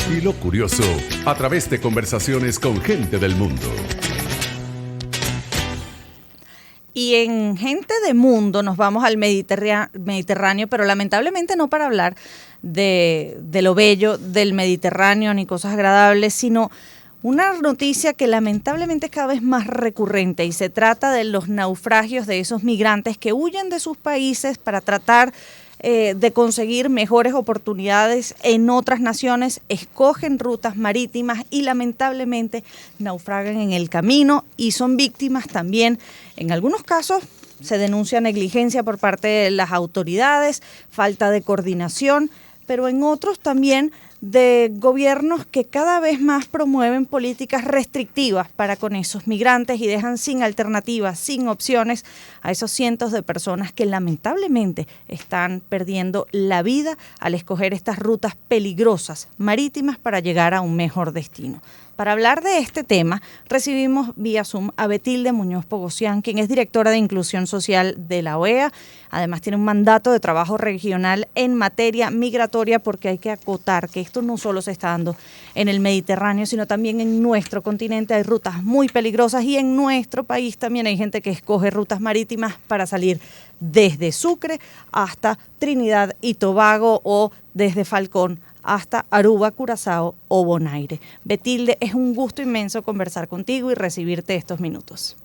Y lo curioso, a través de conversaciones con gente del mundo. Y en Gente de Mundo nos vamos al Mediterráneo, pero lamentablemente no para hablar de lo bello del Mediterráneo ni cosas agradables, sino una noticia que lamentablemente es cada vez más recurrente, y se trata de los naufragios de esos migrantes que huyen de sus países para tratar de conseguir mejores oportunidades en otras naciones, escogen rutas marítimas y lamentablemente naufragan en el camino y son víctimas también. En algunos casos se denuncia negligencia por parte de las autoridades, falta de coordinación, pero en otros también de gobiernos que cada vez más promueven políticas restrictivas para con esos migrantes y dejan sin alternativas, sin opciones a esos cientos de personas que lamentablemente están perdiendo la vida al escoger estas rutas peligrosas marítimas para llegar a un mejor destino. Para hablar de este tema, recibimos vía Zoom a Betilde Muñoz Pogosian, quien es directora de Inclusión Social de la OEA. Además, tiene un mandato de trabajo regional en materia migratoria, porque hay que acotar que esto no solo se está dando en el Mediterráneo, sino también en nuestro continente. Hay rutas muy peligrosas y en nuestro país también hay gente que escoge rutas marítimas para salir desde Sucre hasta Trinidad y Tobago o desde Falcón hasta Aruba, Curazao o Bonaire. Betilde, es un gusto inmenso conversar contigo y recibirte estos minutos.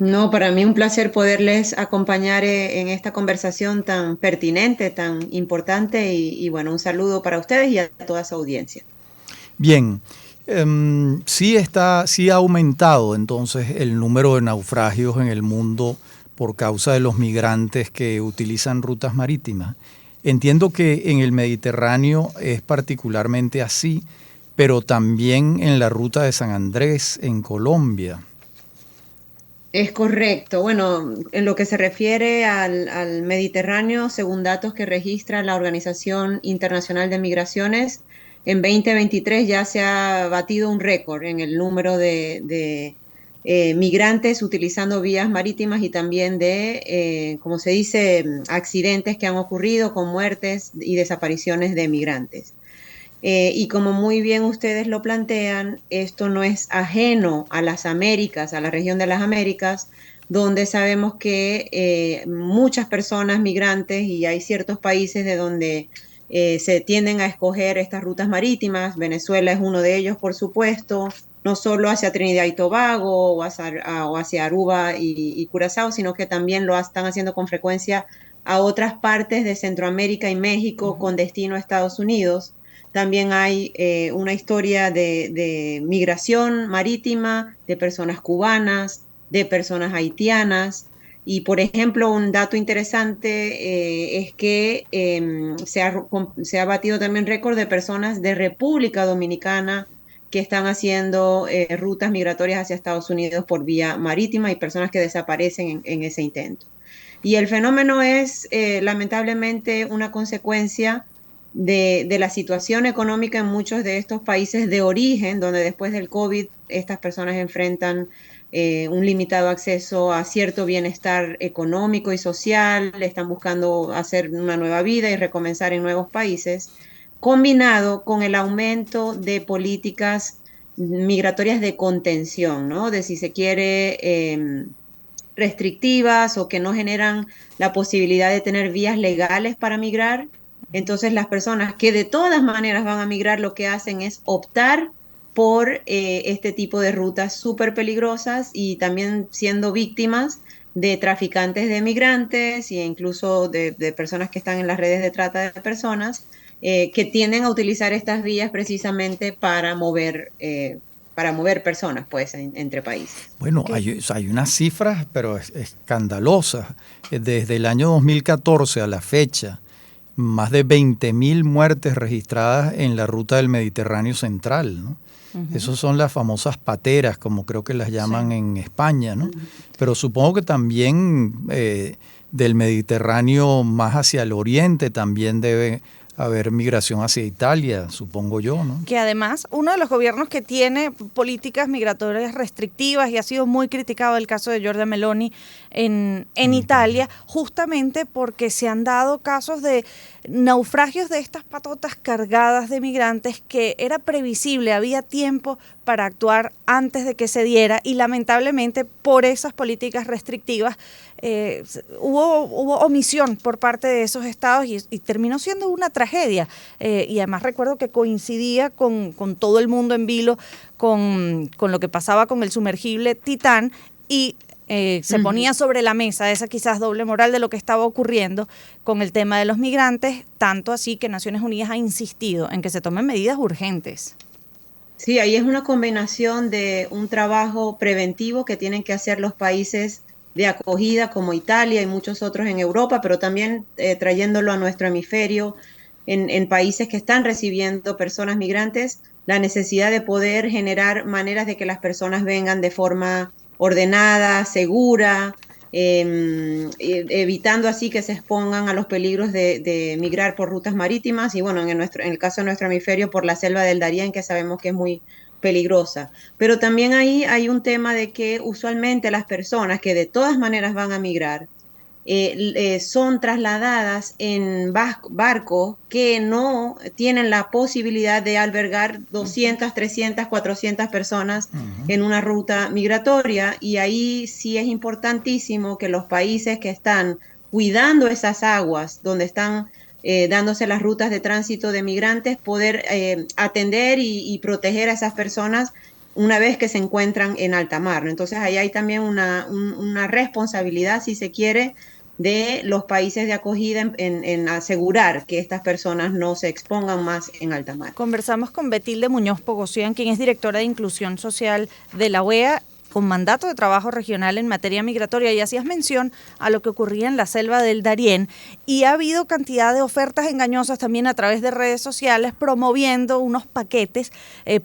No, para mí un placer poderles acompañar en esta conversación tan pertinente, tan importante y bueno, un saludo para ustedes y a toda su audiencia. Bien, sí ha aumentado entonces el número de naufragios en el mundo por causa de los migrantes que utilizan rutas marítimas. Entiendo que en el Mediterráneo es particularmente así, pero también en la ruta de San Andrés, en Colombia. Es correcto. Bueno, en lo que se refiere al Mediterráneo, según datos que registra la Organización Internacional de Migraciones, en 2023 ya se ha batido un récord en el número de migrantes utilizando vías marítimas y también de, como se dice, accidentes que han ocurrido con muertes y desapariciones de migrantes. Y como muy bien ustedes lo plantean, esto no es ajeno a las Américas, a la región de las Américas, donde sabemos que muchas personas migrantes, y hay ciertos países de donde se tienden a escoger estas rutas marítimas. Venezuela es uno de ellos, por supuesto, no solo hacia Trinidad y Tobago o hacia Aruba y Curazao, sino que también lo están haciendo con frecuencia a otras partes de Centroamérica y México con destino a Estados Unidos. También hay una historia de migración marítima, de personas cubanas, de personas haitianas. Y, por ejemplo, un dato interesante es que se ha batido también récord de personas de República Dominicana que están haciendo rutas migratorias hacia Estados Unidos por vía marítima y personas que desaparecen en ese intento. Y el fenómeno es lamentablemente una consecuencia de la situación económica en muchos de estos países de origen, donde después del COVID estas personas enfrentan un limitado acceso a cierto bienestar económico y social, están buscando hacer una nueva vida y recomenzar en nuevos países, combinado con el aumento de políticas migratorias de contención, ¿no? De, si se quiere, restrictivas o que no generan la posibilidad de tener vías legales para migrar. Entonces las personas que de todas maneras van a migrar lo que hacen es optar por este tipo de rutas súper peligrosas y también siendo víctimas de traficantes de migrantes e incluso de personas que están en las redes de trata de personas que tienden a utilizar estas vías precisamente para mover personas pues entre países. Bueno, hay unas cifras pero escandalosas. Desde el año 2014 a la fecha, más de 20.000 muertes registradas en la ruta del Mediterráneo central, ¿no? Uh-huh. Esas son las famosas pateras, como creo que las llaman en España, ¿no? Uh-huh. Pero supongo que también del Mediterráneo más hacia el oriente también debe haber migración hacia Italia, supongo yo, ¿no? Que además uno de los gobiernos que tiene políticas migratorias restrictivas, y ha sido muy criticado el caso de Giorgia Meloni en Italia, justamente porque se han dado casos de naufragios de estas patotas cargadas de migrantes que era previsible, había tiempo para actuar antes de que se diera, y lamentablemente por esas políticas restrictivas hubo omisión por parte de esos estados y terminó siendo una tragedia. Y además recuerdo que coincidía con todo el mundo en vilo con lo que pasaba con el sumergible Titán, y se ponía sobre la mesa esa quizás doble moral de lo que estaba ocurriendo con el tema de los migrantes, tanto así que Naciones Unidas ha insistido en que se tomen medidas urgentes. Sí, ahí es una combinación de un trabajo preventivo que tienen que hacer los países de acogida como Italia y muchos otros en Europa, pero también trayéndolo a nuestro hemisferio, en países que están recibiendo personas migrantes, la necesidad de poder generar maneras de que las personas vengan de forma ordenada, segura, evitando así que se expongan a los peligros de migrar por rutas marítimas y bueno, en el caso de nuestro hemisferio por la selva del Darién, que sabemos que es muy peligrosa. Pero también ahí hay un tema de que usualmente las personas que de todas maneras van a migrar son trasladadas en barcos que no tienen la posibilidad de albergar 200, 300, 400 personas en una ruta migratoria, y ahí sí es importantísimo que los países que están cuidando esas aguas donde están dándose las rutas de tránsito de migrantes, poder atender y proteger a esas personas una vez que se encuentran en alta mar. Entonces ahí hay también una responsabilidad, si se quiere, de los países de acogida en asegurar que estas personas no se expongan más en alta mar. Conversamos con Betilde Muñoz Pogosian, quien es directora de Inclusión Social de la OEA, con mandato de trabajo regional en materia migratoria, y hacías mención a lo que ocurría en la selva del Darién, y ha habido cantidad de ofertas engañosas también a través de redes sociales promoviendo unos paquetes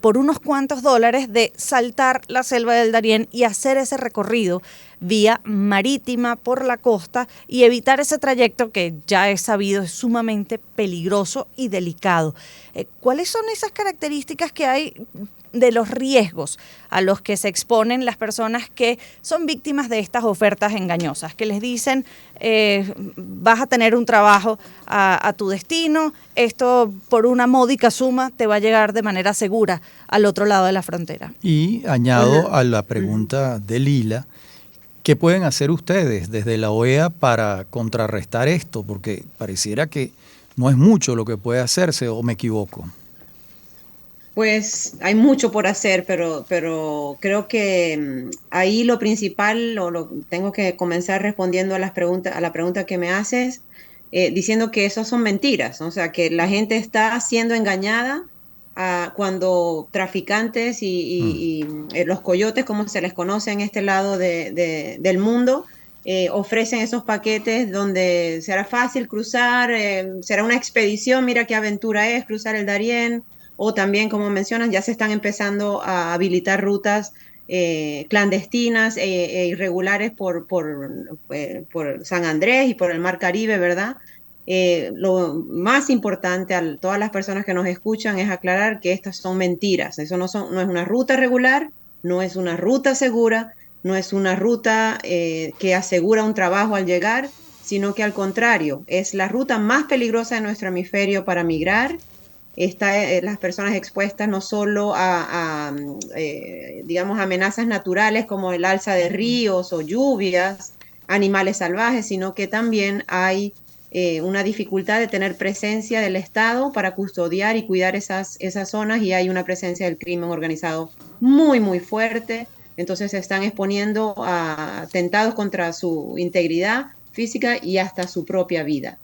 por unos cuantos dólares de saltar la selva del Darién y hacer ese recorrido vía marítima por la costa y evitar ese trayecto que ya es sabido es sumamente peligroso y delicado. ¿Cuáles son esas características que hay de los riesgos a los que se exponen las personas que son víctimas de estas ofertas engañosas, que les dicen vas a tener un trabajo a tu destino, esto por una módica suma te va a llegar de manera segura al otro lado de la frontera? Y añado a la pregunta de Lila, ¿qué pueden hacer ustedes desde la OEA para contrarrestar esto? Porque pareciera que no es mucho lo que puede hacerse, ¿o me equivoco? Pues hay mucho por hacer, pero creo que ahí lo principal, tengo que comenzar respondiendo a la pregunta que me haces, diciendo que eso son mentiras, o sea, que la gente está siendo engañada cuando traficantes y los coyotes, como se les conoce en este lado del mundo, ofrecen esos paquetes donde será fácil cruzar, será una expedición, mira qué aventura es cruzar el Darién. O también, como mencionas, ya se están empezando a habilitar rutas clandestinas e irregulares por San Andrés y por el Mar Caribe, ¿verdad? Lo más importante a todas las personas que nos escuchan es aclarar que estas son mentiras. Eso no es una ruta regular, no es una ruta segura, no es una ruta que asegura un trabajo al llegar, sino que al contrario, es la ruta más peligrosa de nuestro hemisferio para migrar. Las personas expuestas no solo digamos, amenazas naturales como el alza de ríos o lluvias, animales salvajes, sino que también hay una dificultad de tener presencia del Estado para custodiar y cuidar esas zonas, y hay una presencia del crimen organizado muy, muy fuerte. Entonces se están exponiendo a atentados contra su integridad física y hasta su propia vida.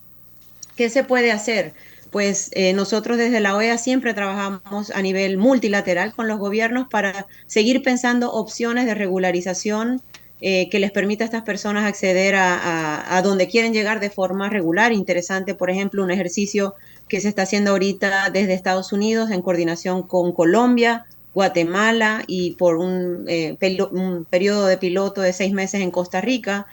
¿Qué se puede hacer? Pues nosotros desde la OEA siempre trabajamos a nivel multilateral con los gobiernos para seguir pensando opciones de regularización que les permita a estas personas acceder a donde quieren llegar de forma regular. Interesante, por ejemplo, un ejercicio que se está haciendo ahorita desde Estados Unidos en coordinación con Colombia, Guatemala y por un periodo de piloto de 6 meses en Costa Rica,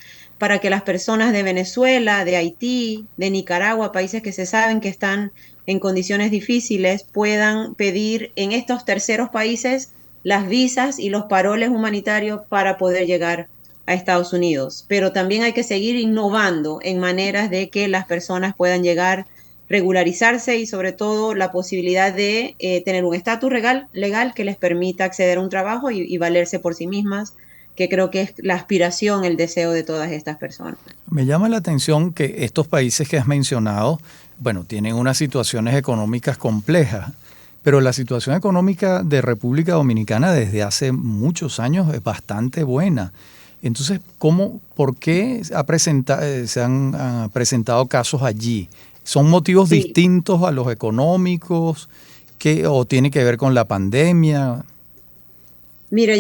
para que las personas de Venezuela, de Haití, de Nicaragua, países que se saben que están en condiciones difíciles, puedan pedir en estos terceros países las visas y los paroles humanitarios para poder llegar a Estados Unidos. Pero también hay que seguir innovando en maneras de que las personas puedan llegar, regularizarse y sobre todo la posibilidad de tener un estatus legal que les permita acceder a un trabajo y valerse por sí mismas, que creo que es la aspiración, el deseo de todas estas personas. Me llama la atención que estos países que has mencionado, bueno, tienen unas situaciones económicas complejas, pero la situación económica de República Dominicana desde hace muchos años es bastante buena. Entonces, ¿por qué se han presentado casos allí? ¿Son motivos distintos a los económicos o tiene que ver con la pandemia? Mira,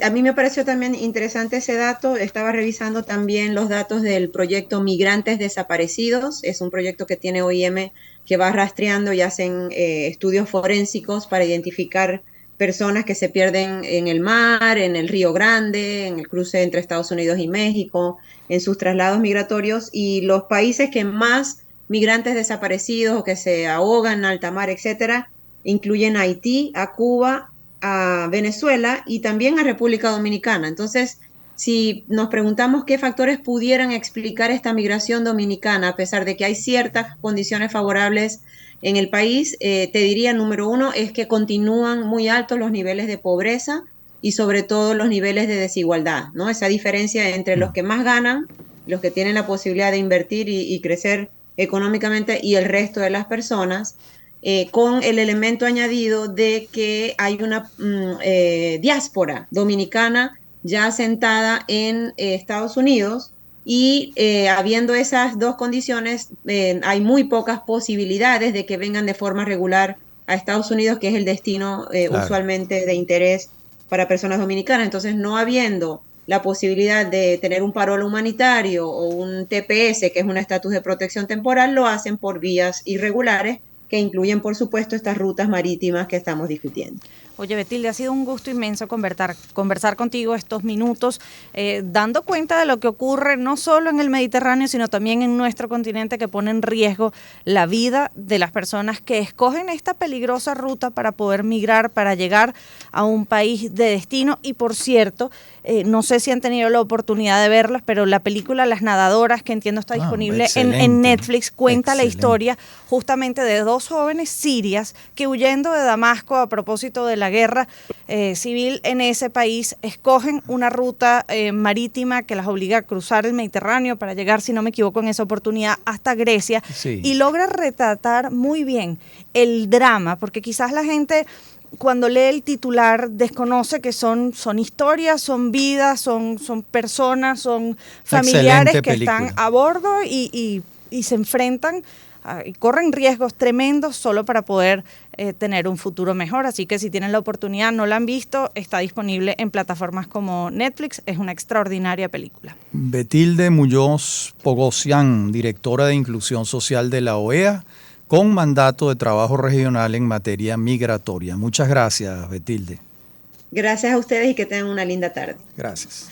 a mí me pareció también interesante ese dato. Estaba revisando también los datos del proyecto Migrantes Desaparecidos. Es un proyecto que tiene OIM que va rastreando y hacen estudios forensicos para identificar personas que se pierden en el mar, en el Río Grande, en el cruce entre Estados Unidos y México, en sus traslados migratorios. Y los países que más migrantes desaparecidos o que se ahogan en alta mar, etcétera, incluyen a Haití, a Cuba, a Venezuela y también a República Dominicana. Entonces, si nos preguntamos qué factores pudieran explicar esta migración dominicana, a pesar de que hay ciertas condiciones favorables en el país, te diría, número uno, es que continúan muy altos los niveles de pobreza y sobre todo los niveles de desigualdad, ¿no? Esa diferencia entre los que más ganan, los que tienen la posibilidad de invertir y crecer económicamente y el resto de las personas, con el elemento añadido de que hay una diáspora dominicana ya asentada en Estados Unidos y habiendo esas dos condiciones, hay muy pocas posibilidades de que vengan de forma regular a Estados Unidos, que es el destino claro, usualmente de interés para personas dominicanas. Entonces, no habiendo la posibilidad de tener un parol humanitario o un TPS, que es un estatus de protección temporal, lo hacen por vías irregulares, que incluyen, por supuesto, estas rutas marítimas que estamos discutiendo. Oye, Betilde, ha sido un gusto inmenso conversar contigo estos minutos, dando cuenta de lo que ocurre no solo en el Mediterráneo, sino también en nuestro continente, que pone en riesgo la vida de las personas que escogen esta peligrosa ruta para poder migrar, para llegar a un país de destino. Y por cierto, no sé si han tenido la oportunidad de verlas, pero la película Las Nadadoras, que entiendo está disponible en Netflix, cuenta la historia justamente de dos jóvenes sirias que, huyendo de Damasco a propósito de la guerra civil en ese país, escogen una ruta marítima que las obliga a cruzar el Mediterráneo para llegar, si no me equivoco, en esa oportunidad hasta Grecia, y logra retratar muy bien el drama, porque quizás la gente, cuando lee el titular, desconoce que son historias, son vidas, son personas, son familiares que están a bordo y se enfrentan y corren riesgos tremendos solo para poder tener un futuro mejor. Así que si tienen la oportunidad, no la han visto, está disponible en plataformas como Netflix. Es una extraordinaria película. Betilde Muñoz Pogosian, directora de Inclusión Social de la OEA, con mandato de trabajo regional en materia migratoria. Muchas gracias, Betilde. Gracias a ustedes y que tengan una linda tarde. Gracias.